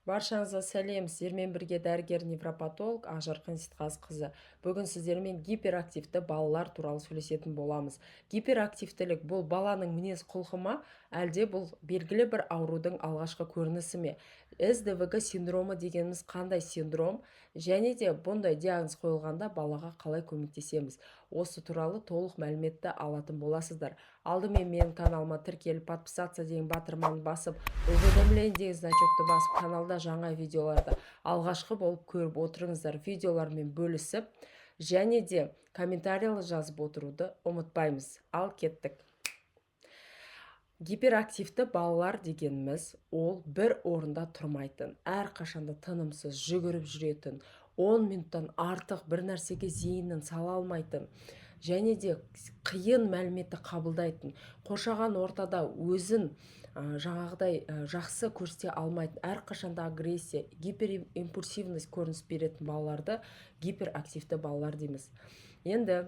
Баршаңызға сәлем, сіздермен бірге дәрігер невропатолог Ақжарқын Сейтқазықызы. Бүгін сіздермен гиперактивті балалар туралы сөйлесетін боламыз. Гиперактивтілік бұл баланың мінез құлқы ма, әлде бұл белгілі бір аурудың алғашқы көрінісі ме? СДВГ синдромы дегеніміз қандай синдром, және де бұндай диагноз қойылғанда балаға қалай көмектесеміз? Осы туралы толық мәліметті алатын боласыздар. Алдымен менің каналыма тіркеліп, подписаться деген батырманы басып, уведомление деген значокты басып, каналда жаңа видеоларды алғашқы болып көріп отырыңыздар. Видеолармен бөлісіп, және де комментариялы жазып отыруды ұмытпаймыз. Ал кеттік. Гиперактивті балалар дегеніміз ол бір орында тұрмайтын, әрқашанда тынымсыз жүгіріп жүретін, 10 минуттан артық бір нәрсеге зейінін сала алмайтын, және де қиын мәліметті қабылдайтын, қоршаған ортада өзін жаңағыдай жақсы көрсете алмайтын, әрқашанда агрессия, гиперимпульсивность көрініс беретін балаларды гиперактивті балалар дейміз. Енді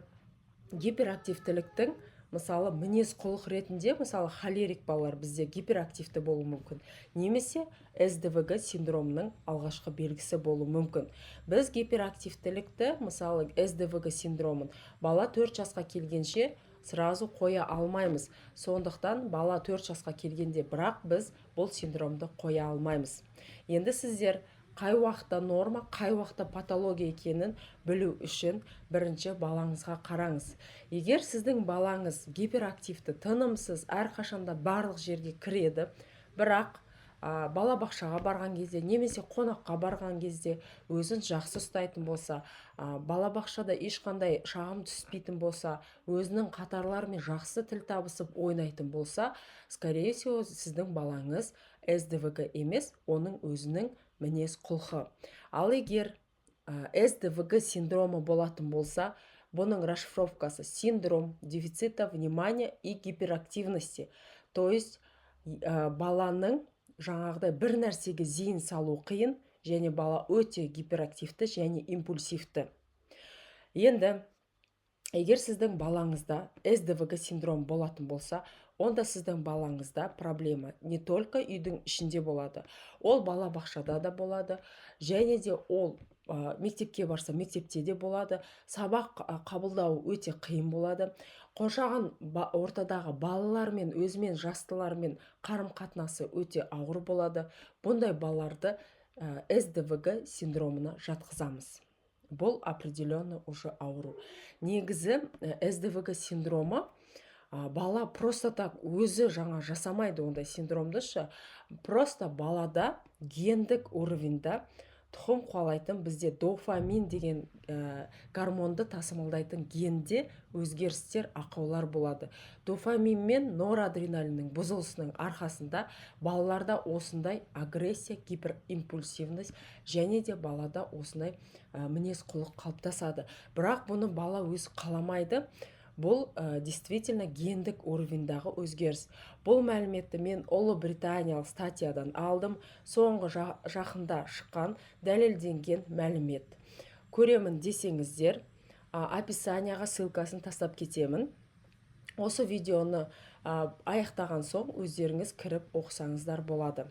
гиперактивтіліктің мысалы мінез құлық ретінде, мысалы холерик балалар бізде гиперактивті болуы мүмкін, немесе СДВГ синдромының алғашқы белгісі болуы мүмкін. Біз гиперактивтілікті, мысалы СДВГ синдромын, бала 4 жасқа келгенше сразу қоя алмаймыз. Сондықтан бала 4 жасқа келгенде, бірақ біз бұл синдромды қоя алмаймыз. Енді сіздер қай уақытта норма, қай уақытта патология екенін білу үшін бірінші балаңызға қараңыз. Егер сіздің балаңыз гиперактивті, тынымсыз, әрқашанда барлық жерге кіреді, бірақ балабақшаға барған кезде, немесе қонаққа барған кезде өзін жақсы ұстайтын болса, балабақшада ешқандай шағым түспейтін болса, өзінің қатарларымен жақсы тіл табысып ойнайтын болса, скорее всего, сіздің балаңыз СДВГ емес, оның өзінің мінез құлқы. Ал егер СДВГ синдромы болатын болса, бұның расшифровкасы синдром дефицита внимания и гиперактивности. То есть баланың жаңағыдай бір нәрсеге зейін салу қиын, және бала өте гиперактивті және импульсивті. Енді егер сіздің балаңызда СДВГ синдром болатын болса, онда сіздің балаңызда проблема не только үйдің ішінде болады, ол балабақшада да болады, және де ол мектепке барса, мектепте де болады, сабақ қабылдау өте қиын болады, қоршаған ортадағы балалармен, өзімен жастылармен қарым-қатынасы өте ауыр болады. Бұндай балаларды СДВГ синдромына жатқызамыз. Бұл определенно уже ауру. Негізі СДВГ синдромы бала просто так өзі жаңа жасамайды ондай синдромдышы. Просто балада гендік уровеньда тұқым қуалайтын бізде дофамин деген гормонды тасымалдайтын генде өзгерістер, ақаулар болады. Дофамин мен норадреналиннің бұзылысының арқасында балаларда осындай агрессия, гиперимпульсивность, және де балада осындай мінез құлық қалыптасады. Бірақ бұны бала өзі қаламайды. Бұл действительно гендік уровеньдағы өзгеріс. Бұл мәліметті мен Ұлыбританиялық статьядан алдым. Соңғы жақында шыққан дәлелденген мәлімет. Көремін десеңіздер, описанияға ссылкасын тастап кетемін. Осы видеоны аяқтаған соң өздеріңіз кіріп оқысаңыздар болады.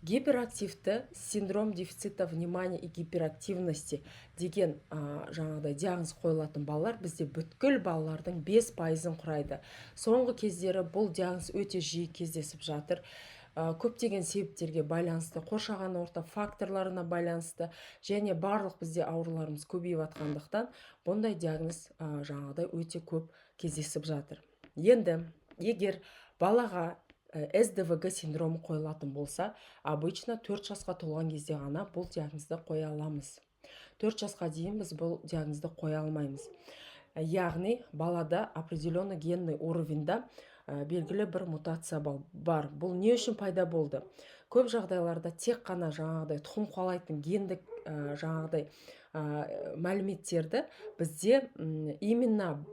Гиперактивті синдром дефицита внимания и гиперактивности деген жаңағыдай диагноз қойылатын балалар бізде бүткіл балалардың 5%-ын құрайды. Соңғы кездері бұл диагноз өте жиі кездесіп жатыр. Көптеген себептерге байланысты, қоршаған орта факторларына байланысты, және барлық бізде ауруларымыз көбейіп атқандықтан бұндай диагноз жаңағыдай өте көп кездесіп жатыр. Енді егер балаға СДВГ синдромы қойылатын болса, обычно 4 жасқа толған кезде ғана бұл диагнозды қоя аламыз. 4 жасқа дейін біз бұл диагнозды қоя алмаймыз. Яғни балада определенный генный уровеньда белгілі бір мутация бар. Бұл не үшін пайда болды? Көп жағдайларда тек қана жаңағыдай тұқым қуалайтын гендік жаңағыдай мәліметтерді бізде именно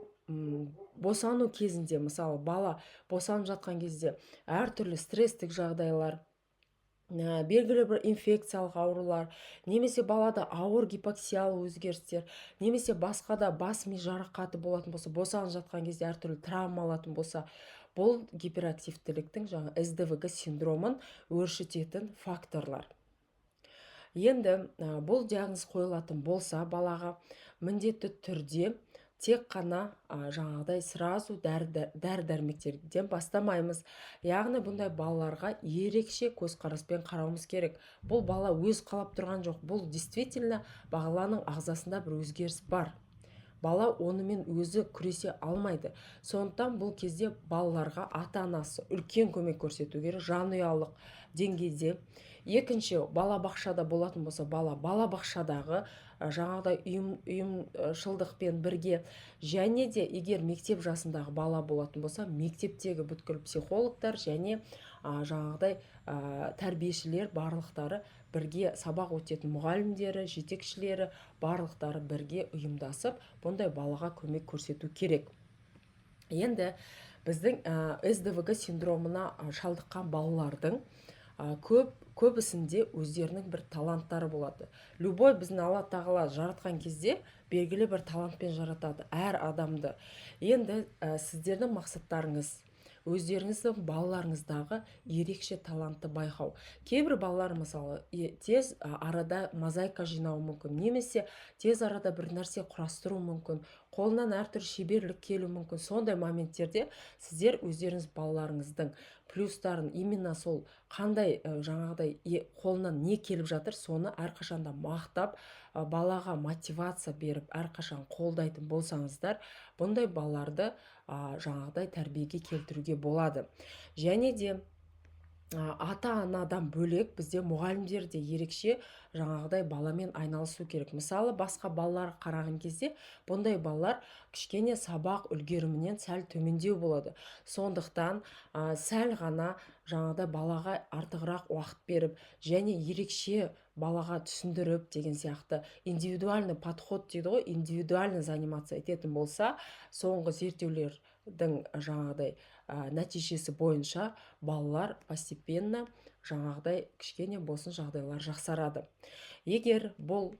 босану кезінде, мысалы бала босанып жатқан кезде әртүрлі стресстік жағдайлар, белгілі бір инфекциялық аурулар, немесе балада ауыр гипоксиялық өзгерістер, немесе басқа да бас ми жарақаты болатын болса, босанып жатқан кезде әртүрлі травма алатын болса, бұл гиперактивтіліктің жаңа СДВГ синдромын өршітетін факторлар. Енді бұл диагноз қойылатын болса балаға, міндетті түрде тек қана жаңағыдай сразу дәрі-дәрмектерден бастамаймыз. Яғни бұндай балаларға ерекше көзқараспен қарауымыз керек. Бұл бала өз қалап тұрған жоқ. Бұл действительно баланың ағзасында бір өзгеріс бар. Бала онымен өзі күресе алмайды. Сондықтан бұл кезде балаларға ата-анасы үлкен көмек көрсету керек, жанұялық деңгейде. Екінші, балабақшада болатын болса, балабақшадағы жаңағыдай ұйымшылдықпен бірге, және де егер мектеп жасындағы бала болатын болса, мектептегі бүткіл психологтар және жаңағыдай тәрбиешілер барлықтары бірге, сабақ өтетін мұғалімдері, жетекшілері барлықтары бірге ұйымдасып, бұндай балаға көмек көрсету керек. Енді біздің СДВГ синдромына шалдыққан балалардың көбісінде өздерінің бір таланттары болады. Любой біздің Алла тағала жаратқан кезде белгілі бір талантпен жаратады әр адамды. Енді сіздердің мақсаттарыңыз өздеріңіздің балаларыңыздағы ерекше талантты байқау. Кейбір балалар мысалы тез арада мозаика жинауы мүмкін, немесе тез арада бір нәрсе құрастыру мүмкін, қолынан әртүрлі шеберлік келу мүмкін. Сондай моменттерде сіздер өздеріңіз балаларыңыздың плюстарын, именно сол қандай жаңағыдай қолынан не келіп жатыр, соны әрқашанда мақтап, балаға мотивация беріп, әрқашан қолдайтын болсаңыздар, бұндай балаларды жаңағыдай тәрбиеге келтіруге болады. Және де ата-анадан бөлек бізде мұғалімдер де ерекше жаңағыдай баламен айналысу керек. Мысалы, басқа балалар қараған кезде бұндай балалар кішкене сабақ үлгерімінен сәл төмендеу болады. Сондықтан сәл ғана жаңағыдай балаға артығырақ уақыт беріп, және ерекше балаға түсіндіріп деген сияқты индивидуальный подход дейді ғой, индивидуальный занимация ететін болса, соңғы зерттеулердің жаңағыдай нәтижесі бойынша балалар постепенно жаңағыдай кішкене болсын жағдайлар жақсарады. Егер бұл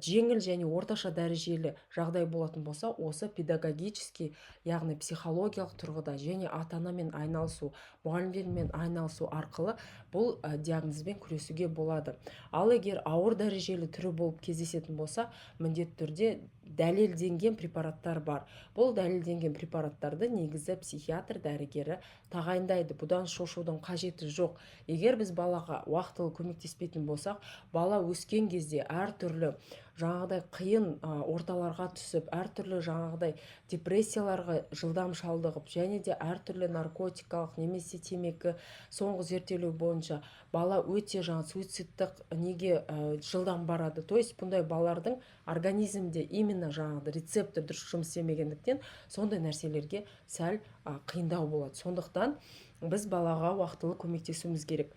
жеңіл және орташа дәрежелі жағдай болатын болса, осы педагогический, яғни психологиялық тұрғыда және ата-анамен айналысу, мұғалімдермен айналысу арқылы бұл диагнозбен күресуге болады. Ал егер ауыр дәрежелі түрі болып кездесетін болса, міндетті түрде дәлелденген препараттар бар. Бұл дәлелденген препараттарды негізі психиатр дәрігері тағайындайды. Бұдан шошудың қажеті жоқ. Егер біз балаға уақытылы көмектеспейтін болсақ, бала өскен кезде әртүрлі жаңағыдай қиын орталарға түсіп, әртүрлі жаңағыдай депрессияларға жылдам шалдығып, және де әртүрлі наркотикалық немесе темекі, соңғы зерттеулер бойынша бала өте суицидтық неге жылдам барады. То есть бұндай балалардың организмде именно жаңағыдай рецептор дұрыс жұмыс істемегендіктен сондай нәрселерге сәл қиындау болады. Сондықтан біз балаға уақытылы көмектесуіміз керек.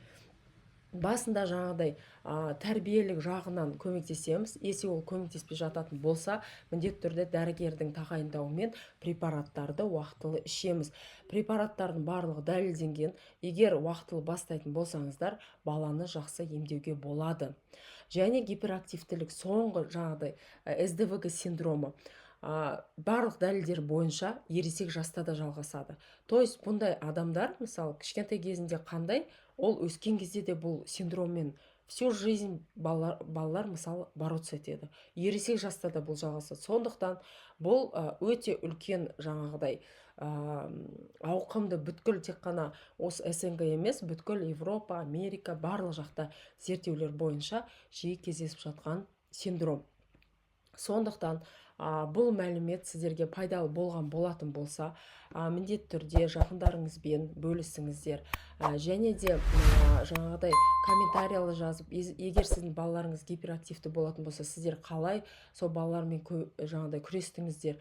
Басында жаңағыдай тәрбиелік жағынан көмектесеміз. Если ол көмектеспей жататын болса, міндетті түрде дәрігердің тағайындауымен препараттарды уақытылы ішеміз. Препараттардың барлығы дәлелденген. Егер уақытылы бастайтын болсаңыздар, баланы жақсы емдеуге болады. Және гиперактивтілік, соңғы жаңағыдай СДВГ синдромы барлық дәлелдер бойынша ересек жаста да жалғасады. То есть бұндай адамдар, мысалы, кішкентай кезінде қандай, ол өскен кезде де бұл синдроммен всю жизнь балалар мысалы бороться етеді. Ересек жаста да бұл жалғасады. Сондықтан бұл өте үлкен жаңағыдай ауқымды бүткіл тек қана осы СНГ емес, бүткіл Европа, Америка, барлық жақта зерттеулер бойынша жиі кездесіп жатқан синдром. Сондықтан бұл мәлімет сіздерге пайдалы болған болатын болса, міндетті түрде жақындарыңызбен бөлісіңіздер, және де жаңағыдай комментариялы жазып, егер сіздің балаларыңыз гиперактивті болатын болса, сіздер қалай сол балалармен жаңағыдай күрестіңіздер,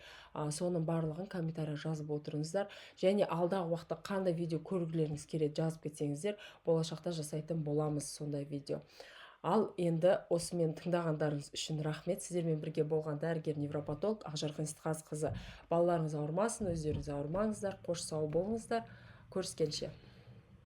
соның барлығын комментария жазып отырыңыздар. Және алдағы уақытта қандай видео көргілеріңіз келеді жазып кетсеңіздер, болашақта жасайтын боламыз сондай видео. Ал енді осымен тыңдағандарыңыз үшін рахмет. Сіздермен бірге болған дәрігер-невропатолог Ақжарқын Сейтқазықызы. Балаларыңыз ауырмасын, өздеріңіз ауырмаңыздар, қош сау болыңыздар. Көріскенше.